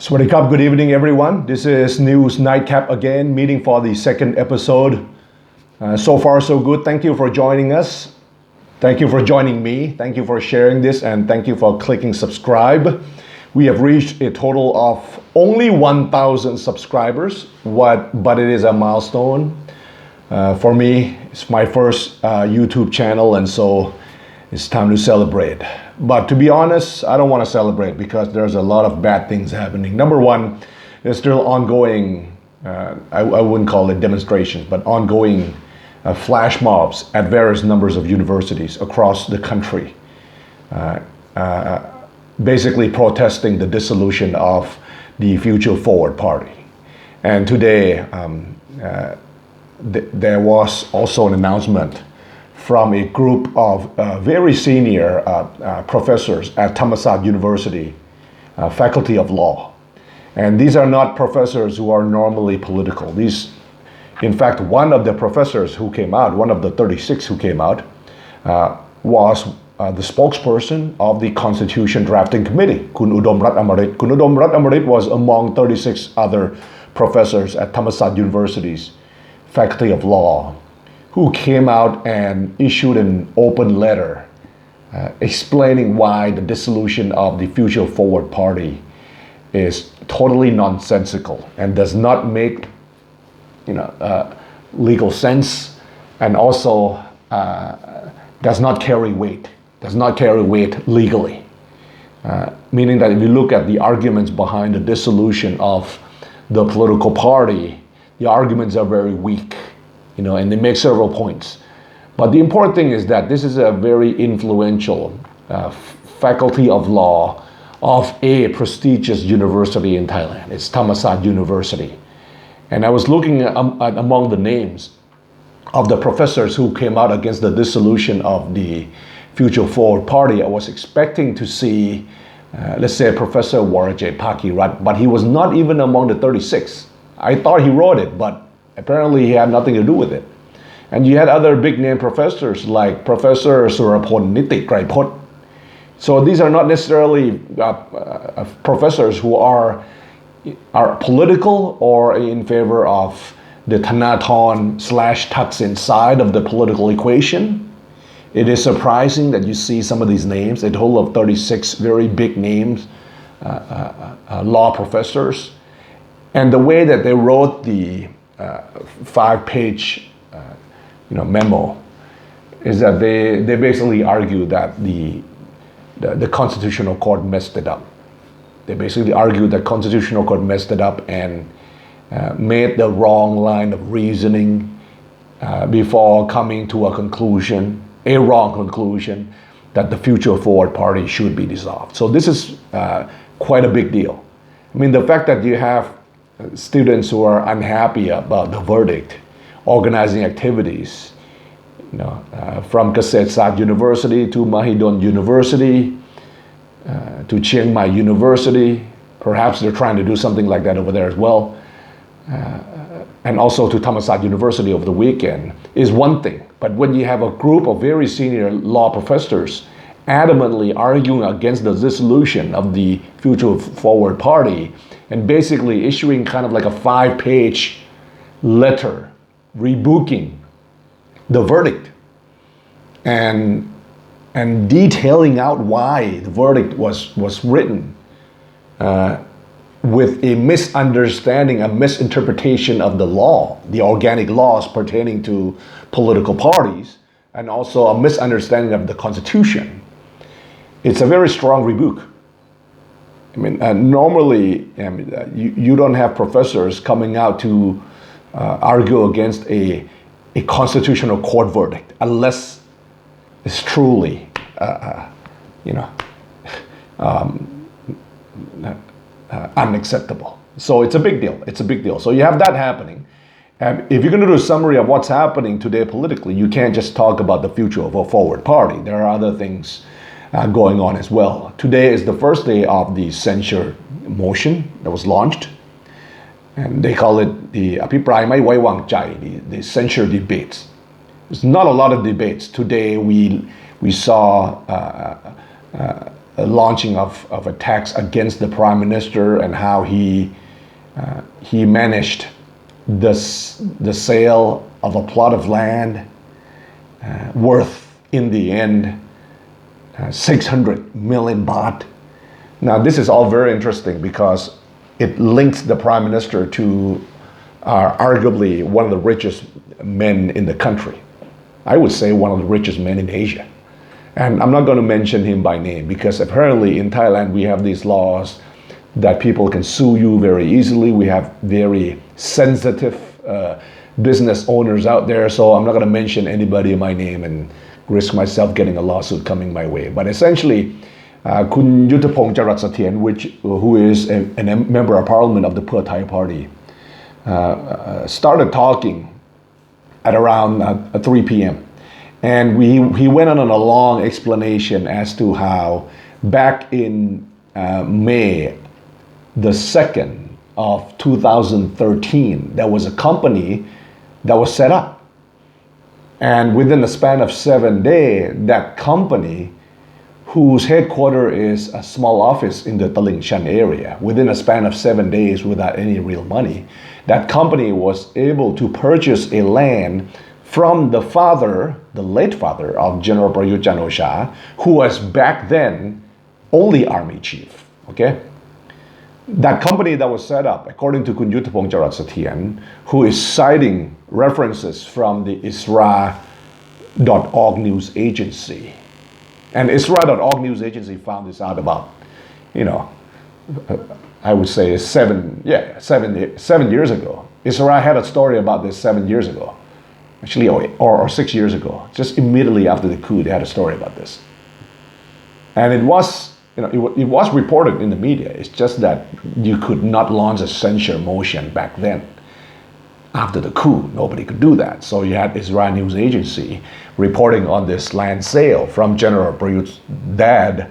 Swadee Krap, good evening everyone. This is News Nightcap again, meeting for the second episode. So far so good. Thank you for joining us. Thank you for joining me. Thank you for sharing this and thank you for clicking subscribe. We have reached a total of only 1,000 subscribers, but it is a milestone. For me, it's my first YouTube channel, and so it's time to celebrate. But to be honest, I don't want to celebrate because there's a lot of bad things happening. Number one, there's still ongoing, I wouldn't call it demonstrations, but ongoing flash mobs at various numbers of universities across the country, basically protesting the dissolution of the Future Forward Party. And today, there was also an announcement from a group of very senior professors at Thammasat University, faculty of law. And these are not professors who are normally political. In fact, one of the professors who came out, one of the 36 who came out, was the spokesperson of the Constitution Drafting Committee, Kun Udom Rat Amarit. Kun Udom Rat Amarit was among 36 other professors at Thammasat University's faculty of law, who came out and issued an open letter explaining why the dissolution of the Future Forward Party is totally nonsensical and does not make legal sense, and also does not carry weight legally. Meaning that if you look at the arguments behind the dissolution of the political party, the arguments are very weak. And they make several points. But the important thing is that this is a very influential faculty of law of a prestigious university in Thailand. It's Thammasat University. And I was looking at among the names of the professors who came out against the dissolution of the Future Forward Party. I was expecting to see, let's say, Professor Warajay Pakirat, but he was not even among the 36. I thought he wrote it, but apparently he had nothing to do with it. And you had other big name professors like Professor Surapon Niti Kraipot. So these are not necessarily professors who are political or in favor of the Thanathorn/Thaksin side of the political equation. It is surprising that you see some of these names, a total of 36 very big names, law professors. And the way that they wrote the 5-page memo is that they basically argue that the Constitutional Court messed it up. They basically argue that Constitutional Court messed it up and made the wrong line of reasoning before coming to a wrong conclusion that the Future Forward Party should be dissolved. So this is quite a big deal. I mean, the fact that you have students who are unhappy about the verdict, organizing activities, from Kaset Sat University to Mahidol University to Chiang Mai University. Perhaps they're trying to do something like that over there as well. And also to Thammasat University over the weekend is one thing. But when you have a group of very senior law professors adamantly arguing against the dissolution of the Future Forward Party and basically issuing kind of like a 5-page letter rebooking the verdict and detailing out why the verdict was written with a misunderstanding, a misinterpretation of the law, the organic laws pertaining to political parties, and also a misunderstanding of the Constitution. It's a very strong rebuke. I mean, normally you don't have professors coming out to argue against a constitutional court verdict unless it's truly, unacceptable. So it's a big deal. It's a big deal. So you have that happening. And if you're going to do a summary of what's happening today politically, you can't just talk about the Future of a Forward Party. There are other things going on as well. Today is the first day of the censure motion that was launched, and they call it the Apiprai Mai Wai Wang Chai, the censure debates. There's not a lot of debates. Today we saw launching of attacks against the prime minister and how he managed the sale of a plot of land worth in the end 600 million baht. Now this is all very interesting because it links the prime minister to arguably one of the richest men in the country. I would say one of the richest men in Asia. And I'm not going to mention him by name because apparently in Thailand we have these laws that people can sue you very easily. We have very sensitive business owners out there, so I'm not going to mention anybody by name and risk myself getting a lawsuit coming my way. But essentially, Kun Yuttapong Charatsathien, who is a member of parliament of the Pheu Thai party, started talking at around 3 p.m. And he went on a long explanation as to how back in May the 2nd of 2013, there was a company that was set up. And within the span of 7 days, that company, whose headquarters is a small office in the Talingshan area, within a span of 7 days without any real money, that company was able to purchase a land from the father, the late father of General Prayut Chan-o-cha, who was back then only army chief, okay? That company that was set up, according to Kun Yuttapong Charatsathien, who is citing references from the Isra.org news agency. And Isra.org news agency found this out about, I would say 7 years ago. Isra had a story about this 7 years ago. Actually, or 6 years ago. Just immediately after the coup, they had a story about this. And it was reported in the media. It's just that you could not launch a censure motion back then. After the coup, nobody could do that. So you had Israel News Agency reporting on this land sale from General Prayut's dad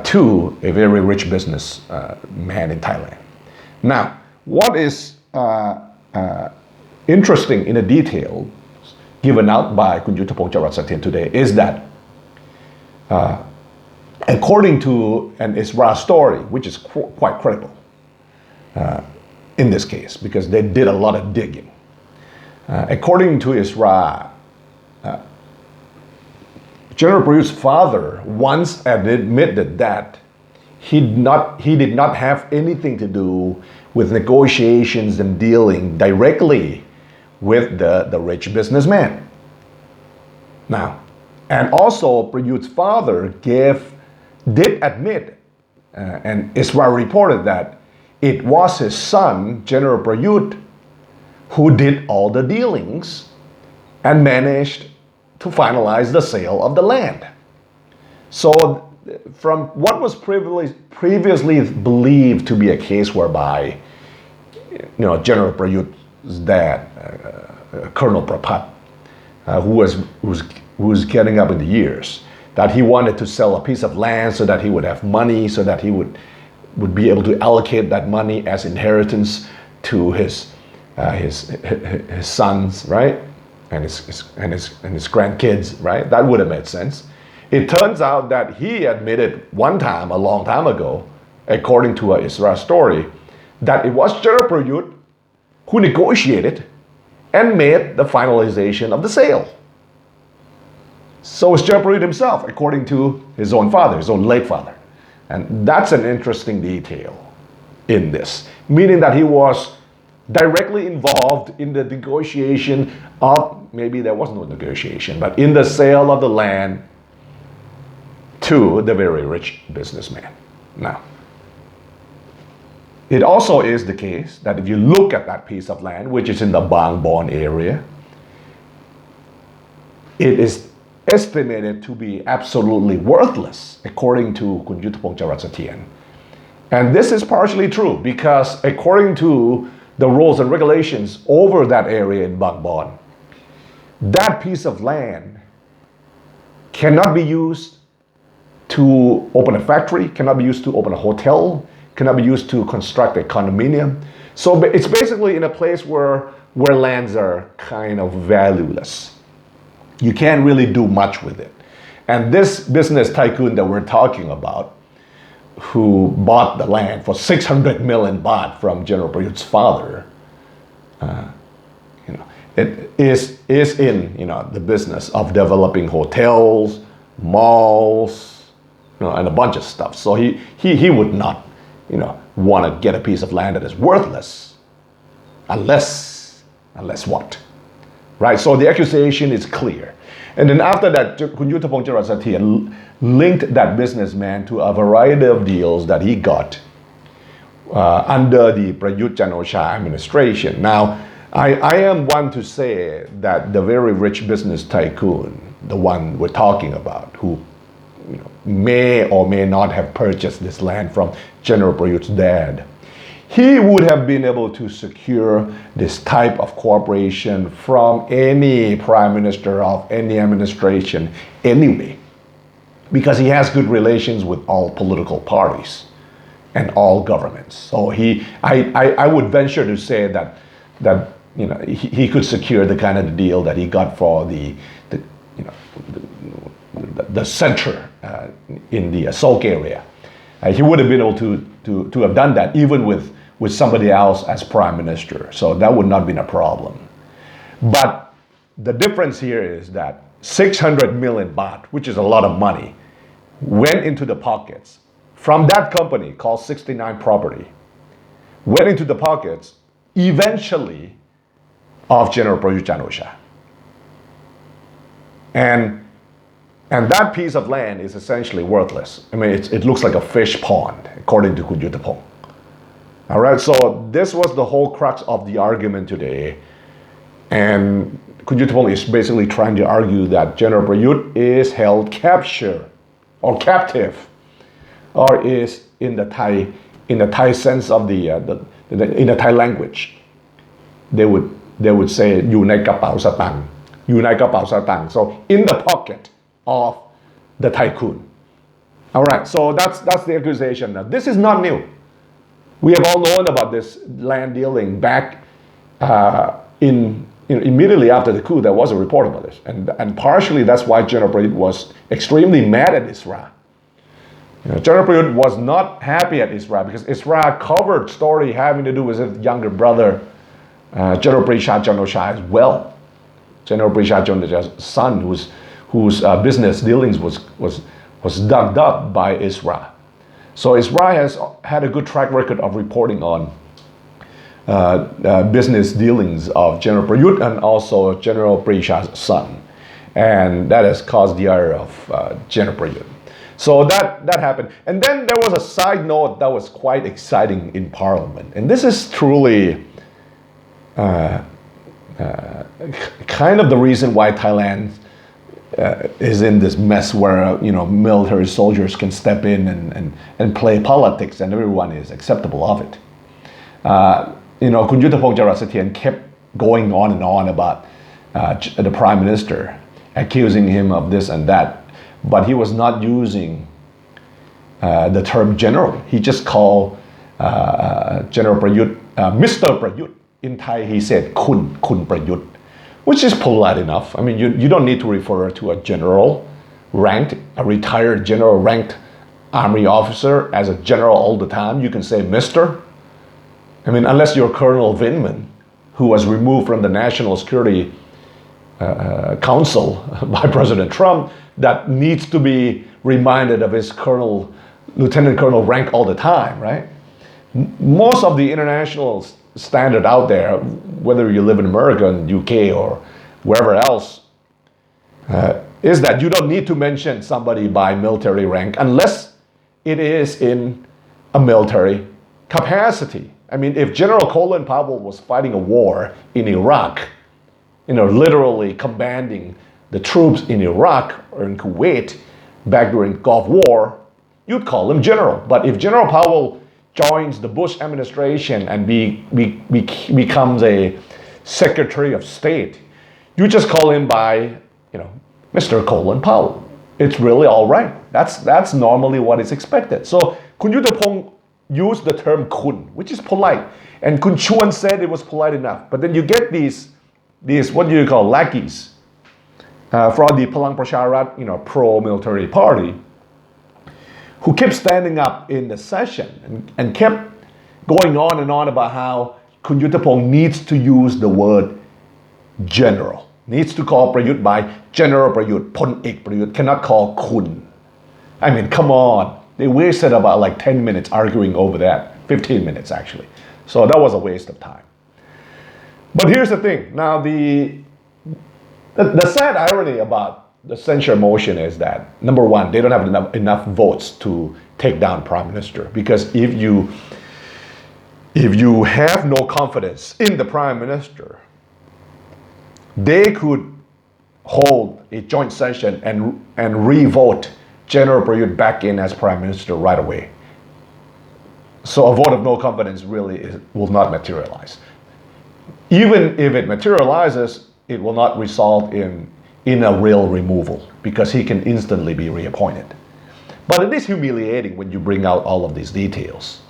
to a very rich business man in Thailand. Now, what is interesting in the detail given out by Kun Yuttapong Charatsathien today is that according to an Isra story, which is quite credible in this case, because they did a lot of digging. According to Isra, General Prayut's father once admitted that he did not have anything to do with negotiations and dealing directly with the rich businessman. Now, and also Prayut's father did admit, and Isra reported that it was his son, General Prayut, who did all the dealings and managed to finalize the sale of the land. So from what was previously believed to be a case whereby General Prayut's dad, Colonel Prapat, who was getting up in the years, that he wanted to sell a piece of land so that he would have money, so that he would be able to allocate that money as inheritance to his sons, right, and his grandkids, right? That would have made sense. It turns out that he admitted one time, a long time ago, according to a Isra story, that it was General Prayut who negotiated and made the finalization of the sale. So it's General Prayut himself, according to his own father, his own late father. And that's an interesting detail in this, meaning that he was directly involved in the negotiation of, maybe there was no negotiation, but in the sale of the land to the very rich businessman. Now, it also is the case that if you look at that piece of land, which is in the Bangbon area, it is estimated to be absolutely worthless, according to Kun Yuttapong Charatsathien. And this is partially true because according to the rules and regulations over that area in Bangbon, that piece of land cannot be used to open a factory, cannot be used to open a hotel, cannot be used to construct a condominium. So it's basically in a place where lands are kind of valueless. You can't really do much with it. And this business tycoon that we're talking about, who bought the land for 600 million baht from General Prayut's father, it is in the business of developing hotels, malls, and a bunch of stuff. So he would not want to get a piece of land that is worthless, unless what, right? So the accusation is clear. And then after that, Kun Yuttapong Charoensatthien linked that businessman to a variety of deals that he got under the Prayut Chan-o-cha administration. Now, I am one to say that the very rich business tycoon, the one we're talking about, who may or may not have purchased this land from General Prayut's dad, he would have been able to secure this type of cooperation from any prime minister of any administration anyway, because he has good relations with all political parties and all governments. So I would venture to say that he could secure the kind of deal that he got for the censure in the Seoul area. He would have been able to have done that even with somebody else as prime minister. So that would not have been a problem. But the difference here is that 600 million baht, which is a lot of money, went into the pockets from that company called 69 Property, went into the pockets eventually of General Prayut Chan-o-cha. And that piece of land is essentially worthless. I mean, it looks like a fish pond, according to Kun Yuttapong. All right, so this was the whole crux of the argument today. And Kun Yuttapong is basically trying to argue that General Prayut is held captive, or is in the Thai sense of in the Thai language, they would say อยู่ในกระเป๋าสตางค์ อยู่ในกระเป๋าสตางค์ so in the pocket of the tycoon. All right, so that's the accusation. Now, this is not new. We have all known about this land dealing back immediately after the coup. There was a report about this, and partially that's why General Prayut was extremely mad at Israel. General Prayut was not happy at Israel because Israel covered story having to do with his younger brother, General Prayut Chan-o-cha as well. General Prayut Chan-o-cha's son, whose business dealings was dug up by Israel. So Israel has had a good track record of reporting on business dealings of General Prayut and also General Prayut's son, and that has caused the ire of General Prayut. So that happened. And then there was a side note that was quite exciting in Parliament. And this is truly kind of the reason why Thailand is in this mess where military soldiers can step in and play politics and everyone is acceptable of it. Kun Yuttapong Charoensatthien kept going on and on about the Prime Minister, accusing him of this and that. But he was not using the term general. He just called General Prayut Mr. Prayut. In Thai, he said Kun Prayut, which is polite enough. I mean, you don't need to refer to a general ranked, a retired general ranked army officer as a general all the time. You can say Mr. I mean, unless you're Colonel Vindman, who was removed from the National Security Council by President Trump, that needs to be reminded of his lieutenant colonel rank all the time, right? Most of the international standard out there, whether you live in America, in the UK, or wherever else, is that you don't need to mention somebody by military rank unless it is in a military capacity. I mean, if General Colin Powell was fighting a war in Iraq, literally commanding the troops in Iraq or in Kuwait back during the Gulf War, you'd call him general. But if General Powell joins the Bush administration and becomes a Secretary of State, you just call him by, Mr. Colin Powell. It's really all right. That's normally what is expected. So Kun Yuttapong used the term kun, which is polite. And Kun Chuan said it was polite enough. But then you get these what do you call lackeys, from the Palang Pracharat, pro-military party, who kept standing up in the session and kept going on and on about how Kun Yuttapong needs to use the word general, needs to call Prayut by General Prayut, Pon Ek Prayut, cannot call Kun. I mean, come on. They wasted about like 10 minutes arguing over that, 15 minutes actually. So that was a waste of time. But here's the thing. Now, the sad irony about the censure motion is that, number one, they don't have enough votes to take down Prime Minister. Because if you have no confidence in the Prime Minister, they could hold a joint session and re-vote General Prayut back in as Prime Minister right away. So a vote of no confidence really will not materialize. Even if it materializes, it will not result in a real removal because he can instantly be reappointed. But it is humiliating when you bring out all of these details.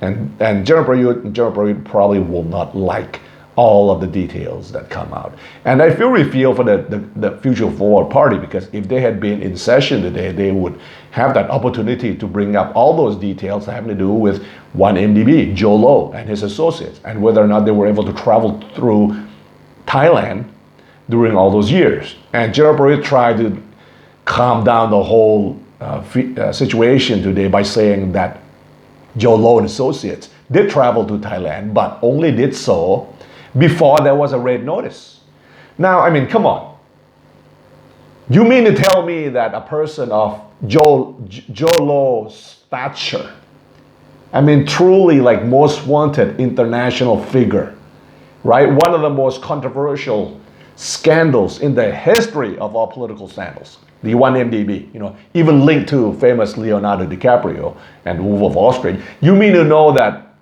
And General Prayut probably will not like all of the details that come out. And I really feel for the Future Forward Party, because if they had been in session today, they would have that opportunity to bring up all those details having to do with 1MDB, Joe Low and his associates, and whether or not they were able to travel through Thailand during all those years. And General Prayut tried to calm down the whole situation today by saying that Joe Low and associates did travel to Thailand, but only did so before there was a red notice. Now, I mean, come on. You mean to tell me that a person of Joe Low's stature, I mean, truly like most wanted international figure, right? One of the most controversial scandals in the history of all political scandals, the 1MDB, even linked to famous Leonardo DiCaprio and Wolf of Wall Street. You mean to know that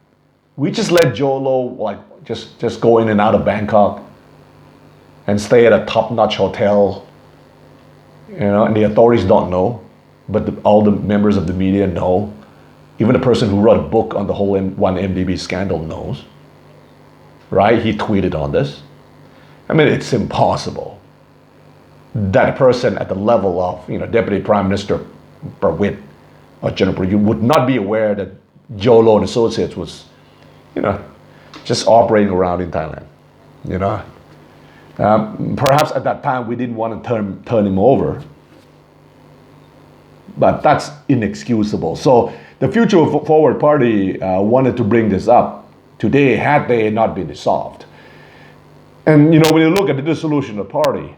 we just let Joe Low just go in and out of Bangkok and stay at a top-notch hotel, and the authorities don't know, but all the members of the media know. Even the person who wrote a book on the whole 1MDB scandal knows, right? He tweeted on this. I mean, it's impossible that a person at the level of, Deputy Prime Minister Prayut or General Prayut would not be aware that Joe Low and Associates was, just operating around in Thailand, Perhaps at that time we didn't want to turn him over, but that's inexcusable. So the Future Forward Party wanted to bring this up today had they not been dissolved. And when you look at the dissolution of the party,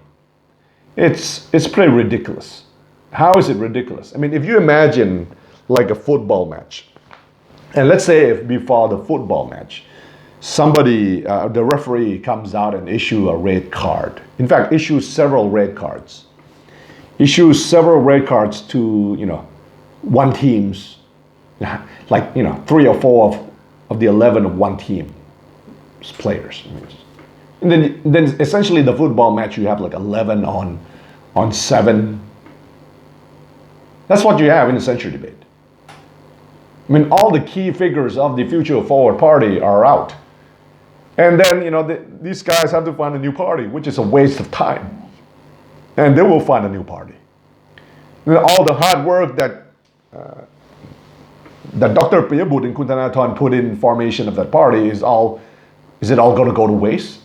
it's pretty ridiculous. How is it ridiculous? I mean, if you imagine like a football match, and let's say if before the football match, somebody, the referee comes out and issue a red card. In fact, issues several red cards. Issues several red cards to, one team's, like, 3 or 4 of the 11 of one team's players. And then essentially the football match, you have like 11 on 7. That's what you have in the censure debate. I mean, all the key figures of the Future Forward Party are out. And then, these guys have to find a new party, which is a waste of time. And they will find a new party. And all the hard work that Dr. Priyabut and Kun Thanathorn put in formation of that party is it all going to go to waste?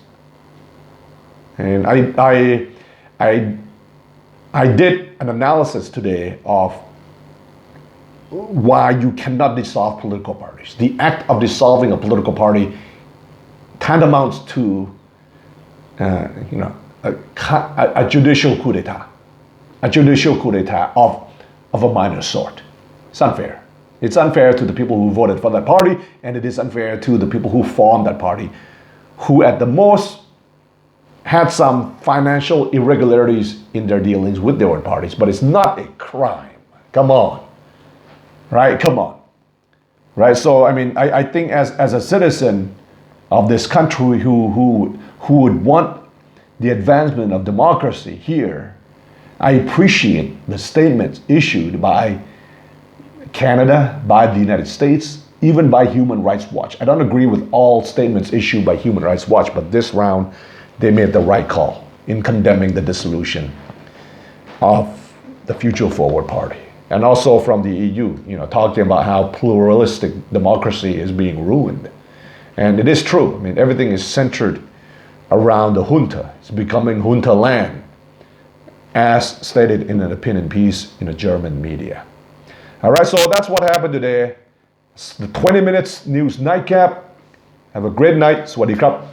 And I did an analysis today of why you cannot dissolve political parties. The act of dissolving a political party tantamounts to, a judicial coup d'etat, of a minor sort. It's unfair. It's unfair to the people who voted for that party, and it is unfair to the people who formed that party, who at the most had some financial irregularities in their dealings with their own parties, but it's not a crime. Come on. Right? Come on. Right? So, I mean, I think as a citizen of this country who would want the advancement of democracy here, I appreciate the statements issued by Canada, by the United States, even by Human Rights Watch. I don't agree with all statements issued by Human Rights Watch, but this round, they made the right call. in condemning the dissolution of the Future Forward Party. And also from the EU, talking about how pluralistic democracy is being ruined. And it is true. I mean, everything is centered around the junta. It's becoming junta land, as stated in an opinion piece in the German media. All right, so that's what happened today. It's the 20 minutes news nightcap. Have a great night. Swadee krap.